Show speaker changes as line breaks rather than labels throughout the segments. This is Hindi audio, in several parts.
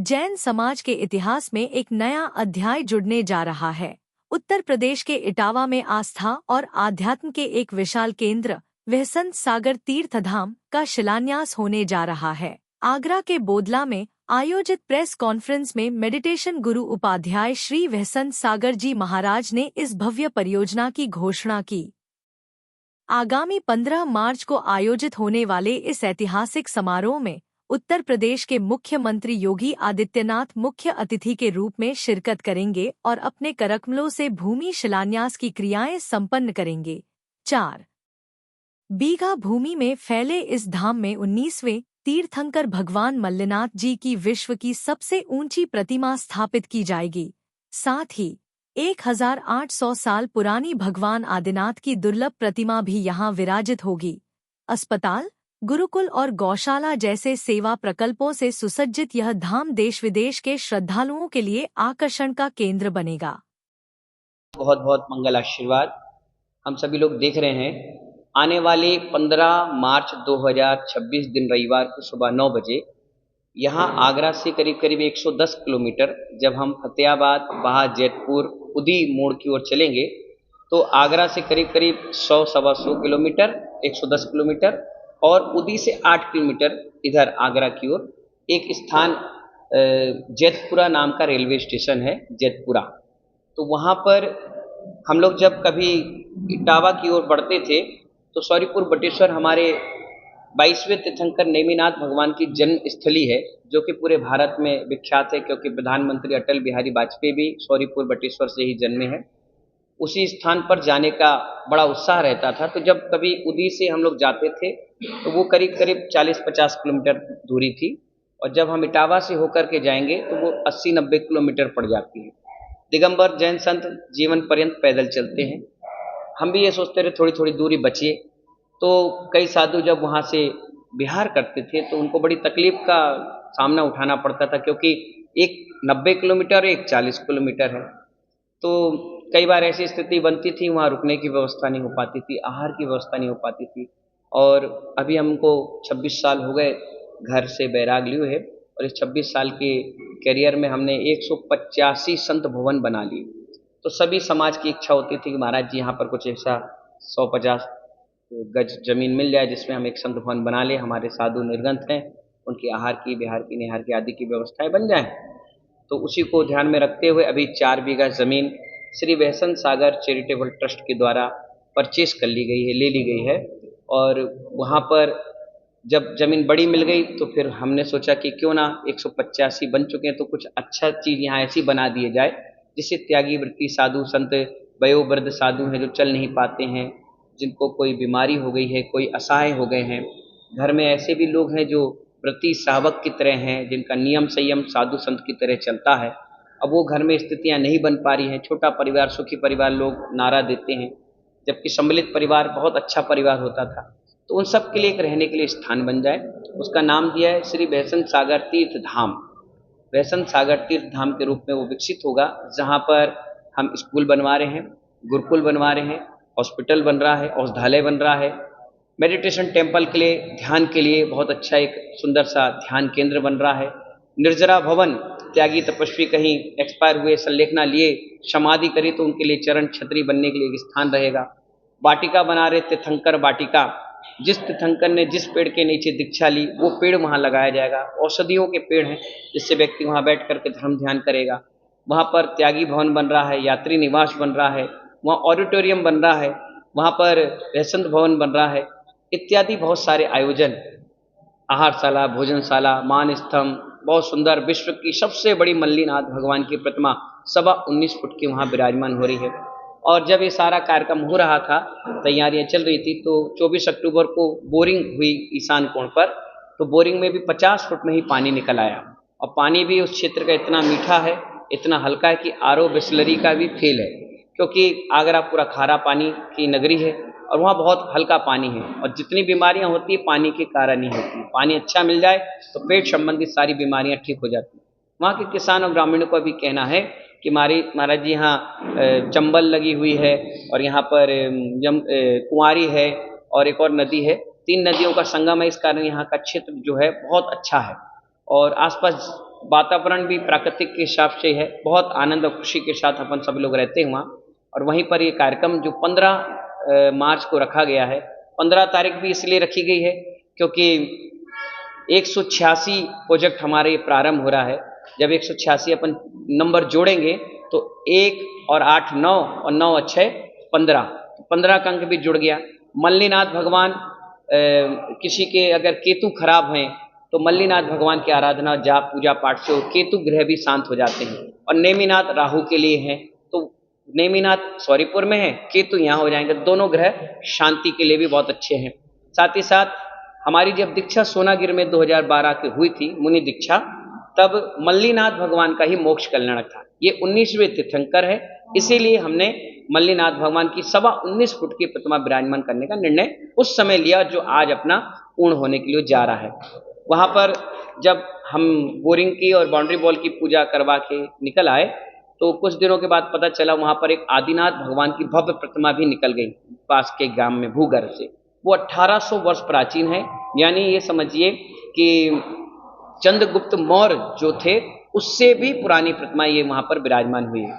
जैन समाज के इतिहास में एक नया अध्याय जुड़ने जा रहा है। उत्तर प्रदेश के इटावा में आस्था और आध्यात्म के एक विशाल केंद्र वहसंत सागर तीर्थधाम का शिलान्यास होने जा रहा है। आगरा के बोदला में आयोजित प्रेस कॉन्फ्रेंस में मेडिटेशन गुरु उपाध्याय श्री वहसंत सागर जी महाराज ने इस भव्य परियोजना की घोषणा की। आगामी 15 मार्च को आयोजित होने वाले इस ऐतिहासिक समारोह में उत्तर प्रदेश के मुख्यमंत्री योगी आदित्यनाथ मुख्य अतिथि के रूप में शिरकत करेंगे और अपने करकमलों से भूमि शिलान्यास की क्रियाएं संपन्न करेंगे। 4 बीघा भूमि में फैले इस धाम में 19वें तीर्थंकर भगवान मल्लिनाथ जी की विश्व की सबसे ऊंची प्रतिमा स्थापित की जाएगी। साथ ही 1800 साल पुरानी भगवान आदिनाथ की दुर्लभ प्रतिमा भी यहाँ विराजित होगी। अस्पताल, गुरुकुल और गौशाला जैसे सेवा प्रकल्पों से सुसज्जित यह धाम देश विदेश के श्रद्धालुओं के लिए आकर्षण का केंद्र बनेगा।
बहुत बहुत मंगल आशीर्वाद हम सभी लोग देख रहे हैं। आने वाले 15 मार्च 2026 दिन रविवार को सुबह 9 बजे यहाँ आगरा से करीब करीब 110 किलोमीटर जब हम फतेहाबाद, बहा, जैतपुर, उदी मोड़ की ओर चलेंगे तो आगरा से करीब करीब 100-125 किलोमीटर 110 किलोमीटर और उदी से 8 किलोमीटर इधर आगरा की ओर एक स्थान जैतपुरा नाम का रेलवे स्टेशन है, जैतपुरा। तो वहाँ पर हम लोग जब कभी इटावा की ओर बढ़ते थे तो सौरीपुर बटेश्वर हमारे 22वें तीर्थंकर नेमिनाथ भगवान की जन्म स्थली है, जो कि पूरे भारत में विख्यात है, क्योंकि प्रधानमंत्री अटल बिहारी वाजपेयी भी सौरीपुर बटेश्वर से ही जन्मे हैं। उसी स्थान पर जाने का बड़ा उत्साह रहता था। तो जब कभी उदी से हम लोग जाते थे तो वो करीब करीब 40-50 किलोमीटर दूरी थी, और जब हम इटावा से होकर के जाएंगे तो वो 80-90 किलोमीटर पड़ जाती है। दिगंबर जैन संत जीवन पर्यंत पैदल चलते हैं। हम भी ये सोचते रहे थोड़ी थोड़ी दूरी बचिए। तो कई साधु जब वहाँ से विहार करते थे तो उनको बड़ी तकलीफ का सामना उठाना पड़ता था, क्योंकि एक 90 किलोमीटर एक 40 किलोमीटर है। तो कई बार ऐसी स्थिति बनती थी, वहाँ रुकने की व्यवस्था नहीं हो पाती थी, आहार की व्यवस्था नहीं हो पाती थी। और अभी हमको 26 साल हो गए घर से बैराग लिए हुए, और इस 26 साल के करियर में हमने 185 संत भवन बना लिए। तो सभी समाज की इच्छा होती थी कि महाराज जी यहाँ पर कुछ ऐसा 150 गज जमीन मिल जाए जिसमें हम एक संत भवन बना लें, हमारे साधु निर्गंत हैं, उनकी आहार की, विहार की, निहार की आदि की व्यवस्थाएं बन जाएं। तो उसी को ध्यान में रखते हुए अभी 4 बीघा ज़मीन श्री वहसंत सागर चैरिटेबल ट्रस्ट के द्वारा परचेस कर ली गई है, ले ली गई है। और वहाँ पर जब ज़मीन बड़ी मिल गई तो फिर हमने सोचा कि क्यों ना 185 बन चुके हैं तो कुछ अच्छा चीज़ यहाँ ऐसी बना दिए जाए जिससे त्यागी वृत्ति साधु संत, वयोवृद्ध साधु हैं जो चल नहीं पाते हैं, जिनको कोई बीमारी हो गई है, कोई असहाय हो गए हैं, घर में ऐसे भी लोग हैं जो व्रती श्रावक की तरह हैं, जिनका नियम संयम साधु संत की तरह चलता है। अब वो घर में स्थितियां नहीं बन पा रही हैं, छोटा परिवार, सुखी परिवार लोग नारा देते हैं, जबकि सम्मिलित परिवार बहुत अच्छा परिवार होता था। तो उन सब के लिए एक रहने के लिए स्थान बन जाए, उसका नाम दिया है श्री वहसंत सागर तीर्थ धाम। वहसंत सागर तीर्थ धाम के रूप में वो विकसित होगा, जहाँ पर हम स्कूल बनवा रहे हैं, गुरुकुल बनवा रहे हैं, हॉस्पिटल बन रहा है, औषधालय बन रहा है, मेडिटेशन टेम्पल के लिए, ध्यान के लिए बहुत अच्छा एक सुंदर सा ध्यान केंद्र बन रहा है। निर्जरा भवन, त्यागी तपस्वी कहीं एक्सपायर हुए, संलेखना लिए, समाधि करी तो उनके लिए चरण छतरी बनने के लिए एक स्थान रहेगा। वाटिका बना रहे, तीर्थंकर वाटिका, जिस तीर्थंकर ने जिस पेड़ के नीचे दीक्षा ली वो पेड़ वहाँ लगाया जाएगा। औषधियों के पेड़ हैं जिससे व्यक्ति वहाँ बैठ करके धर्म ध्यान करेगा। वहाँ पर त्यागी भवन बन रहा है, यात्री निवास बन रहा है, वहाँ ऑडिटोरियम बन रहा है, वहाँ पर वहसंत भवन बन रहा है, इत्यादि बहुत सारे आयोजन, आहारशाला, भोजनशाला, मान स्तंभ, बहुत सुंदर, विश्व की सबसे बड़ी मल्लिनाथ भगवान की प्रतिमा 19.25 फुट की वहाँ विराजमान हो रही है। और जब ये सारा कार्यक्रम हो रहा था, तैयारियां चल रही थी, तो 24 अक्टूबर को बोरिंग हुई ईशान कोण पर, तो बोरिंग में भी 50 फुट में ही पानी निकल आया। और पानी भी उस क्षेत्र का इतना मीठा है, इतना हल्का है कि आरओ बिसलरी का भी फेल है, क्योंकि आगरा पूरा खारा पानी की नगरी है और वहाँ बहुत हल्का पानी है, और जितनी बीमारियां होती है पानी के कारण ही होती है। पानी अच्छा मिल जाए तो पेट संबंधित सारी बीमारियां ठीक हो जाती हैं। वहाँ के किसान और ग्रामीणों का भी कहना है कि महाराज जी यहाँ चंबल लगी हुई है, और यहाँ पर कुंवारी है, और एक और नदी है, 3 नदियों का संगम है। इस कारण यहाँ का क्षेत्र जो है बहुत अच्छा है, और आसपास वातावरण भी प्राकृतिक के हिसाब से है, बहुत आनंद और खुशी के साथ अपन सभी लोग रहते हैं वहाँ। और वहीं पर ये कार्यक्रम जो 15 मार्च को रखा गया है, 15 तारीख भी इसलिए रखी गई है क्योंकि 186 प्रोजेक्ट हमारे प्रारंभ हो रहा है। जब 186 अपन नंबर जोड़ेंगे तो 1 और 8 9 और 9 और 6 15, 15 का अंक भी जुड़ गया। मल्लीनाथ भगवान, किसी के अगर केतु खराब हैं तो मल्लीनाथ भगवान की आराधना जाप पूजा पाठ से केतु ग्रह भी शांत हो जाते हैं। और नेमिनाथ राहु के लिए हैं, तो नेमिनाथ सौरीपुर में है, केतु यहाँ हो जाएंगे, दोनों ग्रह शांति के लिए भी बहुत अच्छे हैं। साथ ही साथ हमारी जब दीक्षा सोनागिर में 2012 की हुई थी मुनि दीक्षा, तब मल्लीनाथ भगवान का ही मोक्ष कल्याणक था। ये 19वें तीर्थंकर है, इसीलिए हमने मल्लीनाथ भगवान की 19.25 फुट की प्रतिमा विराजमान करने का निर्णय उस समय लिया, जो आज अपना पूर्ण होने के लिए जा रहा है। वहाँ पर जब हम बोरिंग की और बाउंड्री वॉल की पूजा करवा के निकल आए तो कुछ दिनों के बाद पता चला वहाँ पर एक आदिनाथ भगवान की भव्य प्रतिमा भी निकल गई पास के ग्राम में भूगर्भ से। वो 1800 वर्ष प्राचीन है, यानी ये समझिए कि चंद्रगुप्त मौर्य जो थे उससे भी पुरानी प्रतिमा ये वहाँ पर विराजमान हुई है,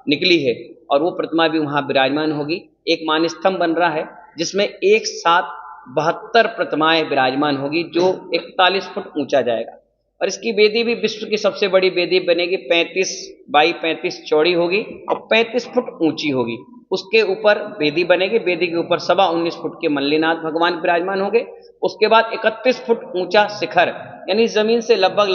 निकली है। और वो प्रतिमा भी वहाँ विराजमान होगी। एक मानस्तंभ बन रहा है जिसमें एक साथ 72 प्रतिमाएं विराजमान होगी, जो 41 फुट ऊंचा जाएगा। और इसकी वेदी भी विश्व की सबसे बड़ी वेदी बनेगी, 35 बाई 35 चौड़ी होगी और 35 फुट ऊंची होगी। उसके ऊपर वेदी बनेगी, वेदी के ऊपर 19.25 फुट के मल्लीनाथ भगवान विराजमान होंगे। उसके बाद 31 फुट ऊंचा शिखर, यानी जमीन से लगभग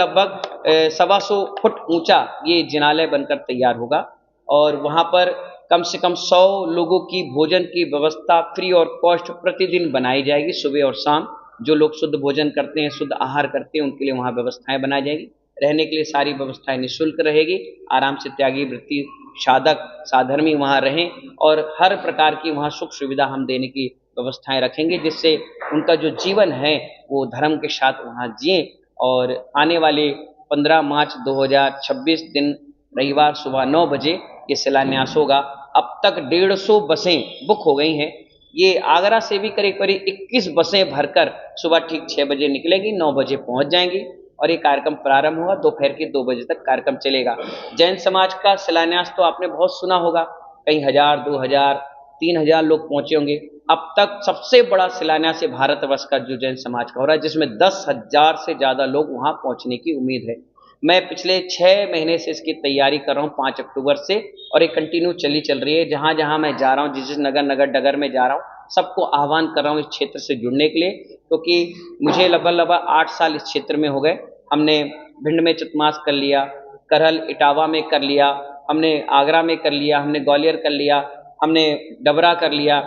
125 फुट ऊंचा ये जिनालय बनकर तैयार होगा। और वहाँ पर कम से कम 100 लोगों की भोजन की व्यवस्था फ्री और कॉस्ट प्रतिदिन बनाई जाएगी, सुबह और शाम। जो लोग शुद्ध भोजन करते हैं, शुद्ध आहार करते हैं, उनके लिए वहाँ व्यवस्थाएं बनाई जाएगी। रहने के लिए सारी व्यवस्थाएं निःशुल्क रहेगी। आराम से त्यागी वृत्ति साधक साधर्मी वहाँ रहें और हर प्रकार की वहाँ सुख सुविधा हम देने की व्यवस्थाएं रखेंगे, जिससे उनका जो जीवन है वो धर्म के साथ वहाँ जिए। और आने वाले 15 मार्च 2026 दिन रविवार सुबह 9 बजे ये शिलान्यास होगा। अब तक 150 बसें बुक हो गई हैं। ये आगरा से भी करीब 21 बसें भरकर सुबह ठीक 6 बजे निकलेंगी, 9 बजे पहुंच जाएंगी और ये कार्यक्रम प्रारंभ हुआ। दोपहर के 2 बजे तक कार्यक्रम चलेगा। जैन समाज का शिलान्यास तो आपने बहुत सुना होगा, कई 1000, 2000, 3000 लोग पहुंचे होंगे। अब तक सबसे बड़ा शिलान्यास भारतवर्ष का जो जैन समाज का हो रहा है, जिसमें 10,000 से ज़्यादा लोग वहाँ पहुँचने की उम्मीद है। मैं पिछले 6 महीने से इसकी तैयारी कर रहा हूँ, 5 अक्टूबर से, और ये कंटिन्यू चल रही है। जहाँ जहाँ मैं जा रहा हूँ, जिस नगर डगर में जा रहा हूँ, सबको आह्वान कर रहा हूँ इस क्षेत्र से जुड़ने के लिए, क्योंकि मुझे लगभग 8 साल इस क्षेत्र में हो गए। हमने भिंड में चतमास कर लिया, करहल इटावा में कर लिया, हमने आगरा में कर लिया, हमने ग्वालियर कर लिया, हमने डबरा कर लिया,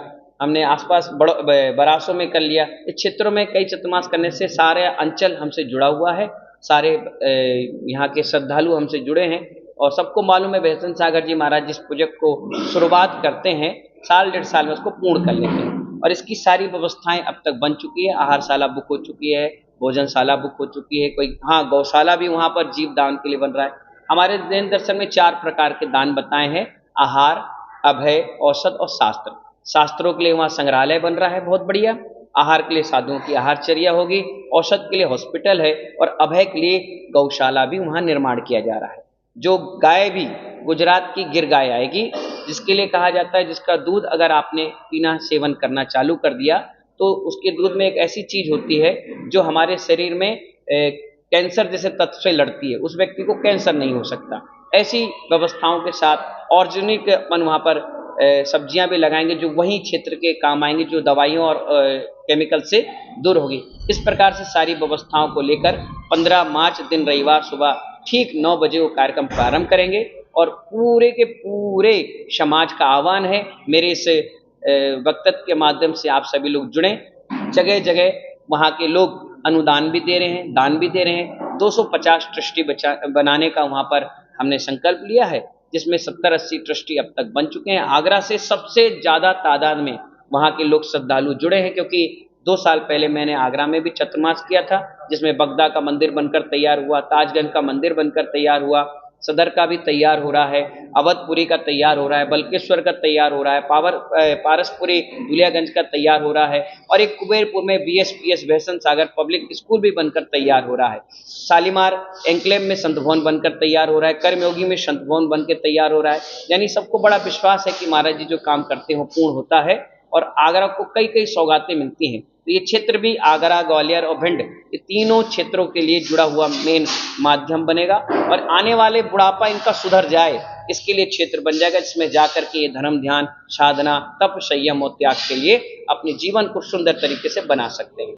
हमने आसपास बरासों में कर लिया। इस क्षेत्रों में कई चतमास करने से सारे अंचल हमसे जुड़ा हुआ है, सारे यहाँ के श्रद्धालु हमसे जुड़े हैं। और सबको मालूम है भैसन सागर जी महाराज जिस प्रोजेक्ट को शुरुआत करते हैं, साल 1.5 साल में उसको पूर्ण कर लेते हैं। और इसकी सारी व्यवस्थाएं अब तक बन चुकी है। आहारशाला बुक हो चुकी है, भोजनशाला बुक हो चुकी है, कोई गौशाला भी वहाँ पर जीव दान के लिए बन रहा है। हमारे जैन दर्शन में 4 प्रकार के दान बताए हैं: आहार, अभय, औषध और शास्त्र। शास्त्रों के लिए वहाँ संग्रहालय बन रहा है बहुत बढ़िया, आहार के लिए साधुओं की आहारचर्या होगी, औषध के लिए हॉस्पिटल है, और अभय के लिए गौशाला भी वहाँ निर्माण किया जा रहा है। जो गाय भी गुजरात की गिर गाय आएगी, जिसके लिए कहा जाता है जिसका दूध अगर आपने पीना सेवन करना चालू कर दिया तो उसके दूध में एक ऐसी चीज होती है जो हमारे शरीर में कैंसर जैसे तत्व से लड़ती है, उस व्यक्ति को कैंसर नहीं हो सकता। ऐसी व्यवस्थाओं के साथ ऑर्गेनिक अपन वहाँ पर सब्जियां भी लगाएंगे जो वही क्षेत्र के काम आएंगे, जो दवाइयों और केमिकल से दूर होगी। इस प्रकार से सारी व्यवस्थाओं को लेकर 15 मार्च दिन रविवार सुबह ठीक 9 बजे वो कार्यक्रम प्रारंभ करेंगे। और पूरे के पूरे समाज का आह्वान है, मेरे इस वक्तव्य के माध्यम से आप सभी लोग जुड़ें। जगह जगह वहाँ के लोग अनुदान भी दे रहे हैं, दान भी दे रहे हैं। 250 ट्रस्टी बनाने का वहाँ पर हमने संकल्प लिया है, जिसमें 70-80 ट्रस्टी अब तक बन चुके हैं। आगरा से सबसे ज़्यादा तादाद में वहाँ के लोग श्रद्धालु जुड़े हैं, क्योंकि 2 साल पहले मैंने आगरा में भी चतुर्मास किया था, जिसमें बगदा का मंदिर बनकर तैयार हुआ, ताजगंज का मंदिर बनकर तैयार हुआ, सदर का भी तैयार हो रहा है, अवधपुरी का तैयार हो रहा है, बल्केश्वर का तैयार हो रहा है, पारसपुरी दुलियागंज का तैयार हो रहा है और एक कुबेरपुर में बीएसपीएस भैसन सागर पब्लिक स्कूल भी बनकर तैयार हो रहा है। शालीमार एंक्लेव में संत भवन बनकर तैयार हो रहा है, कर्मयोगी में संत भवन बनकर तैयार हो रहा है। यानी सबको बड़ा विश्वास है कि महाराज जी जो काम करते हैं पूर्ण होता है और आगरा को कई कई सौगातें मिलती हैं। तो ये क्षेत्र भी आगरा, ग्वालियर और भिंड, ये तीनों क्षेत्रों के लिए जुड़ा हुआ मेन माध्यम बनेगा और आने वाले बुढ़ापा इनका सुधर जाए इसके लिए क्षेत्र बन जाएगा, जिसमें जाकर के ये धर्म, ध्यान, साधना, तप, संयम और त्याग के लिए अपने जीवन को सुंदर तरीके से बना सकते हैं।